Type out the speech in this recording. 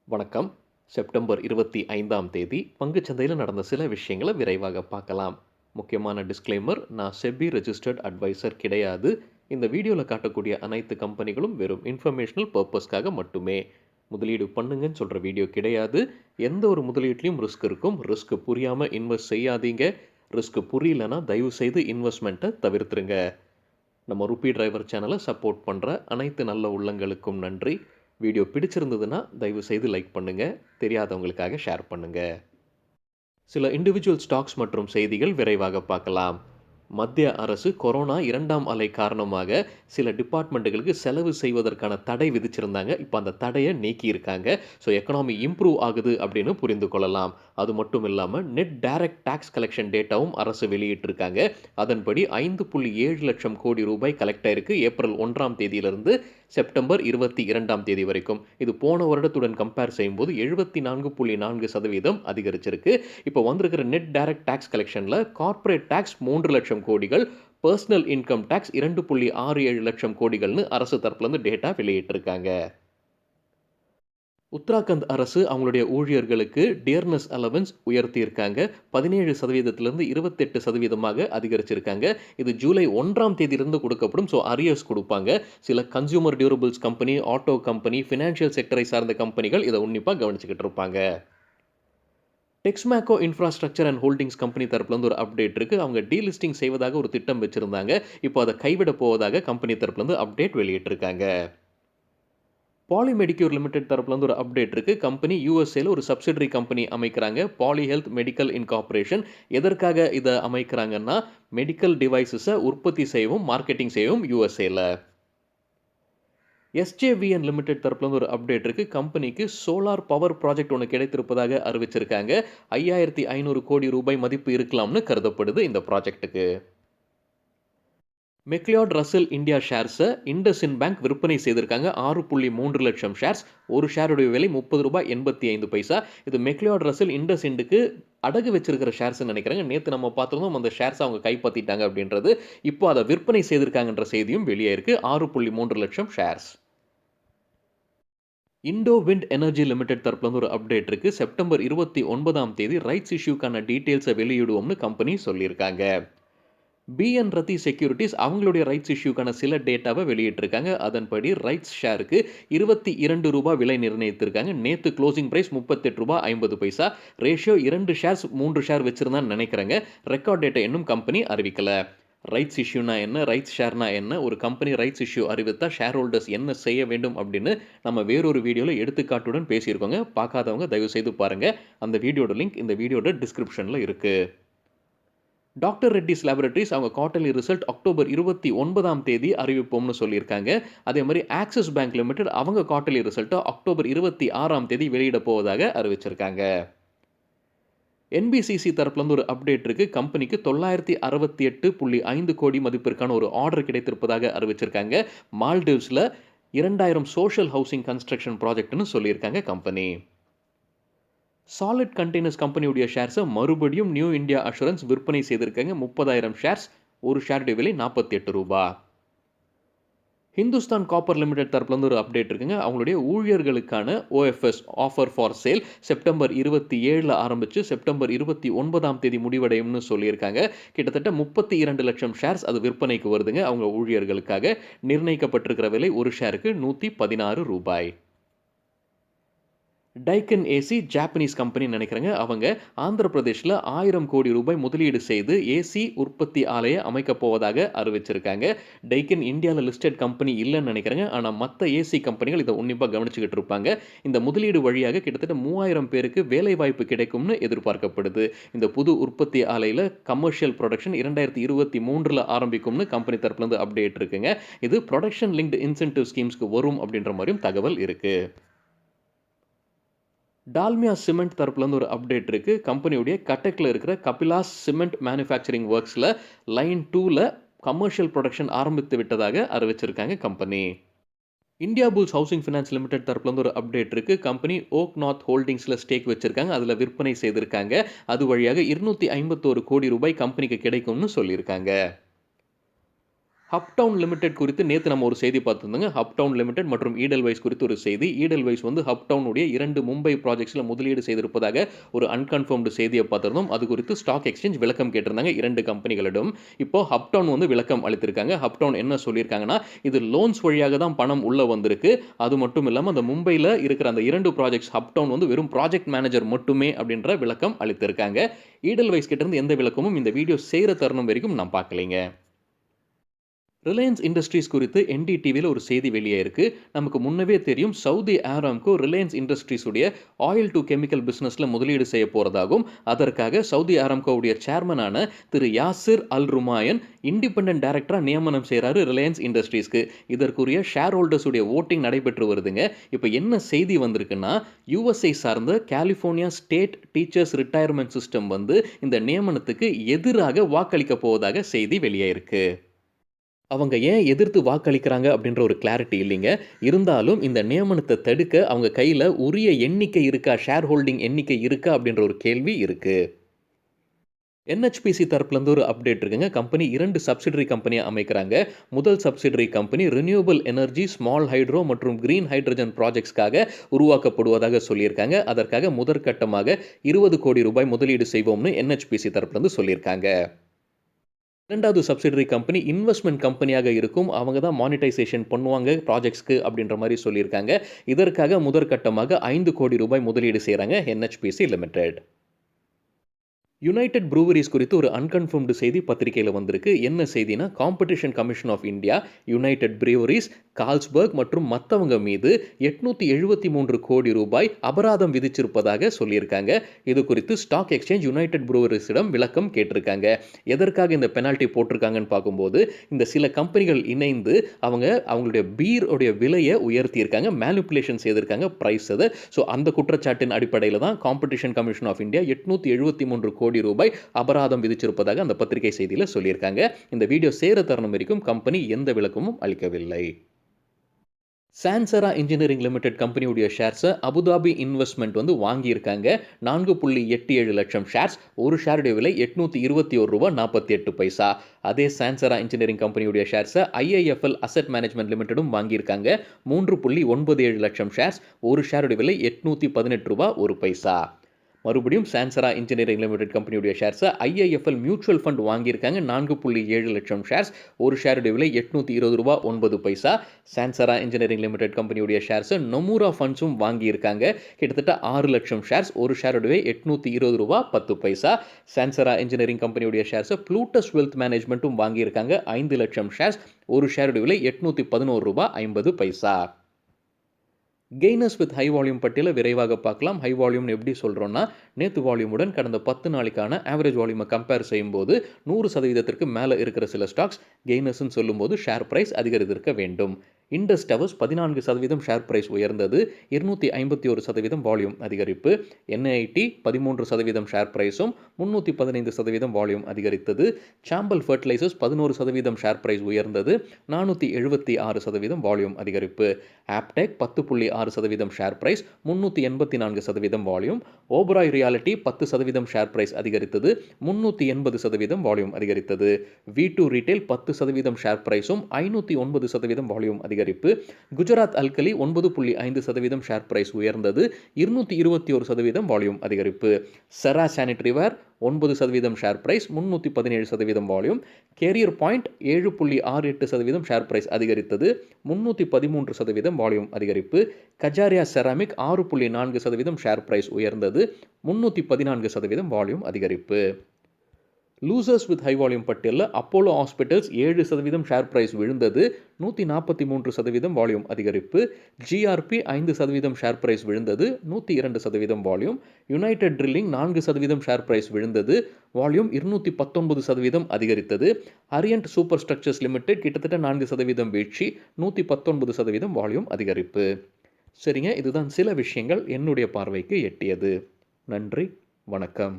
வணக்கம். செப்டம்பர் 25ஆம் தேதி பங்குச்சந்தையில் நடந்த சில விஷயங்களை விரைவாக பார்க்கலாம். முக்கியமான டிஸ்க்ளைமர், நான் செபி ரெஜிஸ்டர்ட் அட்வைசர் கிடையாது. இந்த வீடியோவில் காட்டக்கூடிய அனைத்து கம்பெனிகளும் வெறும் இன்ஃபர்மேஷனல் பர்பஸ்க்காக மட்டுமே. முதலீடு பண்ணுங்கன்னு சொல்கிற வீடியோ கிடையாது. எந்த ஒரு முதலீட்லையும் ரிஸ்க் இருக்கும். ரிஸ்க் புரியாமல் இன்வெஸ்ட் செய்யாதீங்க. ரிஸ்க் புரியலனா தயவு செய்து இன்வெஸ்ட்மெண்ட்டை தவிர்த்துருங்க. நம்ம ருப்பி டிரைவர் சேனலை சப்போர்ட் பண்ணுற அனைத்து நல்ல உள்ளங்களுக்கும் நன்றி. வீடியோ பிடிச்சிருந்ததுன்னா தயவு செய்து லைக் பண்ணுங்கள். தெரியாதவங்களுக்காக ஷேர் பண்ணுங்கள். சில இண்டிவிஜுவல் ஸ்டாக்ஸ் மற்றும் செய்திகள் விரைவாக பார்க்கலாம். மத்திய அரசு கொரோனா 2ஆம் அலை காரணமாக சில டிபார்ட்மெண்ட்டுகளுக்கு செலவு செய்வதற்கான தடை விதிச்சிருந்தாங்க. இப்போ அந்த தடையை நீக்கியிருக்காங்க. ஸோ எக்கனாமி இம்ப்ரூவ் ஆகுது அப்படின்னு புரிந்து கொள்ளலாம். அது மட்டும் இல்லாமல் நெட் டைரக்ட் டாக்ஸ் கலெக்ஷன் டேட்டாவும் அரசு வெளியிட்டிருக்காங்க. அதன்படி 5.7 லட்சம் கோடி ரூபாய் கலெக்ட் ஆயிருக்கு ஏப்ரல் 1ஆம் தேதியிலிருந்து செப்டம்பர் 22ஆம் தேதி வரைக்கும். இது போன வருடத்துடன் கம்பேர் செய்யும்போது 74.4% அதிகரிச்சிருக்கு. இப்போ வந்திருக்கிற நெட் டைரக்ட் டாக்ஸ் கலெக்ஷனில் கார்ப்பரேட் டாக்ஸ் 3 லட்சம் கோடிகள், பர்சனல் இன்கம் டாக்ஸ் 2.67 லட்சம் கோடிகள்னு அரசு தரப்புலேருந்து டேட்டா வெளியிட்டிருக்காங்க. உத்தராகண்ட் அரசு அவங்களுடைய ஊழியர்களுக்கு டியர்னஸ் அலவன்ஸ் உயர்த்தியிருக்காங்க. 17%லிருந்து 28% அதிகரிச்சிருக்காங்க. இது ஜூலை 1ஆம் தேதியிலிருந்து கொடுக்கப்படும். ஸோ அரியர்ஸ் கொடுப்பாங்க. சில consumer durables company, auto company, financial செக்டரை சார்ந்த கம்பெனிகள் இதை உன்னிப்பாக கவனிச்சுக்கிட்டு இருப்பாங்க. Texmaco infrastructure and holdings company தரப்புலேருந்து ஒரு அப்டேட் இருக்குது. அவங்க டீலிஸ்டிங் செய்வதாக ஒரு திட்டம் வச்சுருந்தாங்க. இப்போ அதை கைவிட போவதாக கம்பெனி தரப்புலேருந்து அப்டேட் வெளியிட்டிருக்காங்க. பாலி மெடிக்யூர் லிமிடெட் தரப்புலேருந்து ஒரு அப்டேட் இருக்குது. கம்பெனி யூஎஸ்ஏல ஒரு சப்சிடரி கம்பெனி அமைக்கிறாங்க. Poly health medical incorporation. எதற்காக இதை அமைக்கிறாங்கன்னா, மெடிக்கல் டிவைசஸை உற்பத்தி செய்யவும் மார்க்கெட்டிங் செய்யவும் யூஎஸ்ஏல. எஸ்ஜேவிஎன் லிமிடெட் தரப்புலேருந்து ஒரு அப்டேட் இருக்குது. கம்பெனிக்கு சோலார் பவர் ப்ராஜெக்ட் ஒன்று கிடைத்திருப்பதாக அறிவிச்சிருக்காங்க. 5500 கோடி ரூபாய் மதிப்பு இருக்கலாம்னு கருதப்படுது இந்த ப்ராஜெக்ட்டுக்கு. மெக்லியாட் ரசல் இந்தியா ஷேர்ஸை இண்டஸ்இன் பேங்க் விற்பனை செய்திருக்காங்க. 6.3 லட்சம் ஷேர்ஸ். ஒரு ஷேருடைய விலை ₹30.85. இது மெக்லியாட் ரசல் இண்டஸ்இண்டுக்கு அடகு வச்சிருக்கிற ஷேர்ஸ் நினைக்கிறாங்க. நேற்று நம்ம பார்த்துருந்தோம் அந்த ஷேர்ஸ் அவங்க கைப்பற்றிட்டாங்க அப்படின்றது. இப்போ அதை விற்பனை செய்திருக்காங்கன்ற செய்தியும் வெளியே இருக்கு. 6.3 லட்சம் shares. Indo wind energy limited தரப்புலேருந்து ஒரு அப்டேட் இருக்குது. செப்டம்பர் 29ஆம் தேதி ரைட்ஸ் இஷ்யூக்கான டீட்டெயில்ஸை வெளியிடுவோம்னு கம்பெனி சொல்லியிருக்காங்க. பிஎன் ரத்தி செக்யூரிட்டிஸ் அவங்களுடைய ரைட்ஸ் இஷ்யூக்கான சில டேட்டாவை வெளியிட்டிருக்காங்க. அதன்படி ரைட்ஸ் ஷேருக்கு ₹22 விலை நிர்ணயித்திருக்காங்க. நேற்று closing price ₹38.50. Ratio 2 shares 3 share வச்சிருந்தான்னு நினைக்கிறேங்க. ரெக்கார்ட் டேட்டை இன்னும் கம்பெனி அறிவிக்கலை. ரைட்ஸ் இஷ்யூனா என்ன, ரைட்ஸ் ஷேர்னா என்ன, ஒரு கம்பெனி ரைட்ஸ் இஷ்யூ அறிவித்தா ஷேர் ஹோல்டர்ஸ் என்ன செய்ய வேண்டும் அப்படின்னு நம்ம வேறொரு வீடியோவில் எடுத்துக்காட்டுடன் பேசியிருக்கோங்க. பார்க்காதவங்க தயவு செய்து பாருங்கள். அந்த வீடியோட லிங்க் இந்த வீடியோட டிஸ்கிரிப்ஷனில் இருக்குது. டாக்டர் ரெட்டிஸ் லேபரேட்டரிஸ் அவங்க குவார்ட்டர்லி ரிசல்ட் அக்டோபர் 29ஆம் தேதி அறிவிப்போம்னு சொல்லியிருக்காங்க. அதே மாதிரி ஆக்சிஸ் பேங்க் லிமிடெட் அவங்க குவார்ட்டர்லி ரிசல்ட்டை அக்டோபர் 26ஆம் தேதி வெளியிட போவதாக அறிவிச்சிருக்காங்க. என்பிசிசி தரப்புலேருந்து ஒரு அப்டேட் இருக்குது. கம்பெனிக்கு 968.5 கோடி மதிப்பிற்கான ஒரு ஆர்டர் கிடைத்திருப்பதாக அறிவிச்சிருக்காங்க. மால்டீவ்ஸில் 2000 சோஷியல் ஹவுசிங் கன்ஸ்ட்ரக்ஷன் ப்ராஜெக்ட்னு சொல்லியிருக்காங்க கம்பெனி. சாலிட் கண்டெய்னர்ஸ் கம்பெனியுடைய ஷேர்ஸை மறுபடியும் நியூ இந்தியா அஷூரன்ஸ் விற்பனை செய்திருக்காங்க. 30,000 ஷேர்ஸ். ஒரு ஷேருடைய விலை ₹48. ஹிந்துஸ்தான் காப்பர் லிமிடெட் தரப்புலேருந்து ஒரு அப்டேட் இருக்குங்க. அவங்களுடைய ஊழியர்களுக்கான OFS offer for sale September 27 ஆரம்பித்து செப்டம்பர் 29ஆம் தேதி முடிவடையும்னு சொல்லியிருக்காங்க. கிட்டத்தட்ட 32 லட்சம் ஷேர்ஸ் அது விற்பனைக்கு வருதுங்க. அவங்க ஊழியர்களுக்காக நிர்ணயிக்கப்பட்டிருக்கிற விலை ஒரு ஷேருக்கு ₹116. டைக்கன் ஏசி ஜாப்பனீஸ் கம்பெனி நினைக்கிறேங்க. அவங்க ஆந்திர பிரதேஷில் 1000 கோடி ரூபாய் முதலீடு செய்து ஏசி உற்பத்தி ஆலையை அமைக்கப் போவதாக அறிவிச்சிருக்காங்க. டைக்கன் இந்தியாவில் லிஸ்டட் கம்பெனி இல்லைன்னு நினைக்கிறேங்க. ஆனால் மற்ற ஏசி கம்பெனிகள் இதை உன்னிப்பாக கவனிச்சுக்கிட்டு இருப்பாங்க. இந்த முதலீடு வழியாக கிட்டத்தட்ட 3000 பேருக்கு வேலை வாய்ப்பு கிடைக்கும்னு எதிர்பார்க்கப்படுது. இந்த புது உற்பத்தி ஆலையில் கமர்ஷியல் ப்ரொடக்ஷன் 2023 ஆரம்பிக்கும்னு கம்பெனி தரப்புலேருந்து அப்டேட் இருக்குங்க. இது ப்ரொடக்ஷன் லிங்க்டு இன்சென்டிவ் ஸ்கீம்ஸ்க்கு வரும் அப்படின்ற மாதிரியும் தகவல் இருக்குது. டால்மியா சிமெண்ட் தரப்புலேருந்து ஒரு அப்டேட் இருக்குது. கம்பெனியுடைய கட்டக்கில் இருக்கிற கபிலாஸ் சிமெண்ட் மேனுஃபேக்சரிங் ஒர்க்ஸில் லைன் 2ல் கமர்ஷியல் ப்ரொடக்ஷன் ஆரம்பித்து விட்டதாக அறிவிச்சிருக்காங்க company. Indiabulls housing finance limited தரப்புலேருந்து ஒரு அப்டேட் இருக்குது. கம்பெனி ஓக் நார்த் ஹோல்டிங்ஸில் ஸ்டேக் வச்சுருக்காங்க. அதில் விற்பனை செய்திருக்காங்க. அது வழியாக ₹251 கோடி கம்பெனிக்கு கிடைக்கும்னு சொல்லியிருக்காங்க. ஹப்டவுன் லிமிடெட் குறித்து நேத்து நம்ம ஒரு செய்தி பார்த்திருந்தோங்க. ஹப்டவுன் லிமிடெட் மற்றும் ஈடெல்வைஸ் குறித்து ஒரு செய்தி. ஈடெல்வைஸ் வந்து ஹப்டவுனுடைய 2 மும்பை ப்ராஜெக்ட்ஸ்ல முதலீடு செய்திருப்பதாக ஒரு அன்கன்ஃபர்ம்டு செய்திய பார்த்திருந்தோம். அது குறித்து ஸ்டாக் எக்ஸ்சேஞ்ச் விளக்கம் கேட்டிருந்தாங்க 2 கம்பெனிகளிடம். இப்போ ஹப்டவுன் வந்து விளக்கம் அளித்திருக்காங்க. ஹப்டவுன் என்ன சொல்லியிருக்காங்கன்னா, இது லோன்ஸ் வழியாக தான் பணம் உள்ள வந்திருக்கு. அது மட்டும் இல்லாம அந்த மும்பைல இருக்கிற அந்த 2 ப்ராஜெக்ட்ஸ் ஹப்டவுன் வந்து வெறும் ப்ராஜெக்ட் மேனேஜர் மட்டுமே அப்படின்ற விளக்கம் அளித்திருக்காங்க. ஈடெல்வைஸ் கிட்ட இருந்து எந்த விளக்கமும் இந்த வீடியோ செய்ற தருணம் வரைக்கும் நான் பார்க்கலைங்க. ரிலையன்ஸ் இண்டஸ்ட்ரீஸ் குறித்து என்டிடிவியில் ஒரு செய்தி வெளியாயிருக்கு. நமக்கு முன்னவே தெரியும் சவுதி ஆராம்கோ ரிலையன்ஸ் இண்டஸ்ட்ரீஸ் உடைய ஆயில் டு கெமிக்கல் பிசினஸ்ல முதலீடு செய்ய போறதாகவும், அதற்காக சவுதி ஆராம்கோவுடைய சேர்மனான திரு யாசிர் அல் ருமாயன் இண்டிபெண்டன்ட் டைரக்டரா நியமனம் செய்யறாரு ரிலையன்ஸ் இண்டஸ்ட்ரீஸ்க்கு. இதற்குரிய ஷேர் ஹோல்டர்ஸ் உடைய ஓட்டிங் நடைபெற்று வருதுங்க. இப்போ என்ன செய்தி வந்திருக்குன்னா, யுஎஸ்ஐ சார்ந்த California state teachers retirement system வந்து இந்த நியமனத்துக்கு எதிராக வாக்களிக்க போவதாக செய்தி வெளியாயிருக்கு. அவங்க ஏன் எதிர்த்து வாக்களிக்கிறாங்க அப்படின்ற ஒரு கிளாரிட்டி இல்லைங்க. இருந்தாலும் இந்த நியமனத்த தடுக்க அவங்க கையில உரிய எண்ணிக்கை இருக்கா, ஷேர் ஹோல்டிங் எண்ணிக்கை இருக்கா அப்படின்ற ஒரு கேள்வி இருக்கு. என்ஹெச்பிசி தரப்புலேருந்து ஒரு அப்டேட் இருக்குங்க. கம்பெனி 2 சப்சிடரி கம்பெனியா அமைக்கிறாங்க. முதல் subsidiary company renewable energy, small hydro மற்றும் கிரீன் ஹைட்ரஜன் ப்ராஜெக்ட்ஸ்க்காக உருவாக்கப்படுவதாக சொல்லியிருக்காங்க. அதற்காக முதற்கட்டமாக 20 கோடி ரூபாய் முதலீடு செய்வோம்னு என்ஹெச்பிசி தரப்புலேருந்து சொல்லியிருக்காங்க. 2வது சப்சிடரி கம்பெனி இன்வெஸ்ட்மென்ட் கம்பெனியாக இருக்கும். அவங்க தான் மானிட்டைசேஷன் பண்ணுவாங்க ப்ராஜெக்ட்ஸ்க்கு அப்படின்ற மாரி சொல்லியிருக்காங்க. இதற்காக முதற்கட்டமாக 5 கோடி ரூபாய் முதலீடு செய்றாங்க என்ஹெச்பிசி லிமிடெட். யுனைடெட் ப்ரூவரீஸ் குறித்து ஒரு அன்கன்ஃபர்ம்டு செய்தி பத்திரிகையில் வந்திருக்கு. என்ன செய்தினா, Competition Commission of India, United Breweries, Carlsberg மற்றும் மற்றவங்க மீது 873 கோடி ரூபாய் அபராதம் விதிச்சிருப்பதாக சொல்லியிருக்காங்க. இது குறித்து ஸ்டாக் எக்ஸ்சேஞ்ச் யுனைடெட் ப்ரூவரீஸிடம் விளக்கம் கேட்டிருக்காங்க. எதற்காக இந்த பெனால்ட்டி போட்டிருக்காங்கன்னு பார்க்கும்போது, இந்த சில கம்பெனிகள் இணைந்து அவங்களுடைய பீர் உடைய விலையை உயர்த்தியிருக்காங்க, மேனிப்புலேஷன் செய்திருக்காங்க பிரைஸ் அதை. ஸோ அந்த குற்றச்சாட்டின் அடிப்படையில் தான் காம்படிஷன் கமிஷன் ஆஃப் இந்தியா 873 கோடி ரூபாய் அபராதம் விதிச்சிருப்பதாக அந்த பத்திரிகை செய்தியில் சொல்லியிருக்காங்க. இந்த வீடியோ சேர தருணம் வரைக்கும் கம்பெனி எந்த விளக்கமும் அளிக்கவில்லை. சான்சரா இன்ஜினியரிங் லிமிடெட் கம்பெனியுடைய ஷேர்ஸை அபுதாபி இன்வெஸ்ட்மெண்ட் வந்து வாங்கியிருக்காங்க. 4.87 லட்சம் ஷேர்ஸ். ஒரு ஷேருடைய விலை $821.48. அதே சான்சரா இன்ஜினியரிங் கம்பெனியுடைய ஷேர்ஸை ஐஐஎஃப்எல் அசெட் மேனேஜ்மெண்ட் லிமிடெடும் வாங்கியிருக்காங்க. 3.97 லட்சம் ஷேர்ஸ். ஒரு ஷேருடைய விலை $818.01. மறுபடியும் சான்சரா இன்ஜினியரிங் லிமிடெட் கம்பெனியுடைய ஷேர்ஸை ஐஐஎஃப்எல் மியூச்சுவல் ஃபண்ட் வாங்கியிருக்காங்க. 4.7 லட்சம் ஷேர்ஸ். ஒரு ஷேருடைய விலை $820.09. சான்சரா இன்ஜினியரிங் லிமிடெட் கம்பெனியுடைய ஷேர்ஸை நொமுரா ஃபண்ட்ஸும் வாங்கியிருக்காங்க. கிட்டத்தட்ட 6 லட்சம் ஷேர்ஸ். ஒரு ஷேருடைய விலை $820.10. சான்சரா இன்ஜினியரிங் கம்பெனியுடைய ஷேர்ஸை ப்ளூட்டஸ் வெல்த் மேனேஜ்மெண்ட்டும் வாங்கியிருக்காங்க. 5 லட்சம் ஷேர்ஸ். ஒரு ஷேருடைய விலை $811.50. கெய்னர்ஸ் வித் ஹை வால்யூம் பட்டியலை விரைவாக பார்க்கலாம். ஹை வால்யூம்னு எப்படி சொல்கிறோன்னா, நேற்று வால்யூமுடன் கடந்த 10 நாளைக்கான ஆவரேஜ் வால்யூமை கம்பேர் செய்யும்போது 100% மேலே இருக்கிற சில ஸ்டாக்ஸ் கெய்னர்ஸ்ன்னு சொல்லும்போது ஷேர் பிரைஸ் அதிகரித்திருக்க வேண்டும். இண்டஸ் டவர்ஸ் 14% ஷேர் பிரைஸ் உயர்ந்தது. 251% வால்யூம் அதிகரிப்பு. என்ஐடி 13% ஷேர் பிரைஸும் 315% வால்யூம் அதிகரித்தது. சாம்பல் ஃபர்டிலைசர்ஸ் 11% ஷேர் பிரைஸ் உயர்ந்தது. 476% வால்யூம் அதிகரிப்பு. Aptech 10.6% share price, 384% volume. Oberoi realty 10% share price அதிகரித்தது. 380% வால்யூம் அதிகரித்தது. V2 ரீட்டைல் 10% ஷேர் பிரைஸும் 509% வால்யூம் அதிகரிப்பு. குஜராத் அல்கலி 9.5% ஷேர் பிரைஸ் உயர்ந்தது. 221% வால்யூம் அதிகரிப்பு. Cera sanitaryware 9% share price, 317% volume. Career Point 7.68% share price அதிகரித்தது. 313% வால்யூம் அதிகரிப்பு. கஜாரியா செராமிக் 6.4% ஷேர் பிரைஸ் உயர்ந்தது. 314% வால்யூம் அதிகரிப்பு. லூசர்ஸ் வித் ஹை வால்யூம் பட்டியலில் அப்போலோ ஹாஸ்பிட்டல்ஸ் 7% ஷேர் பிரைஸ் விழுந்தது. 143% வால்யூம் அதிகரிப்பு. ஜிஆர்பி 5% ஷேர் பிரைஸ் விழுந்தது. 102% volume. United drilling 4% share price விழுந்தது. வால்யூம் 219% அதிகரித்தது. அரியன்ட் சூப்பர் ஸ்ட்ரக்சர்ஸ் லிமிடெட் கிட்டத்தட்ட 4% வீழ்ச்சி. 119% வால்யூம் அதிகரிப்பு. சரிங்க, இதுதான் சில விஷயங்கள் என்னுடைய பார்வைக்கு எட்டியது. நன்றி, வணக்கம்.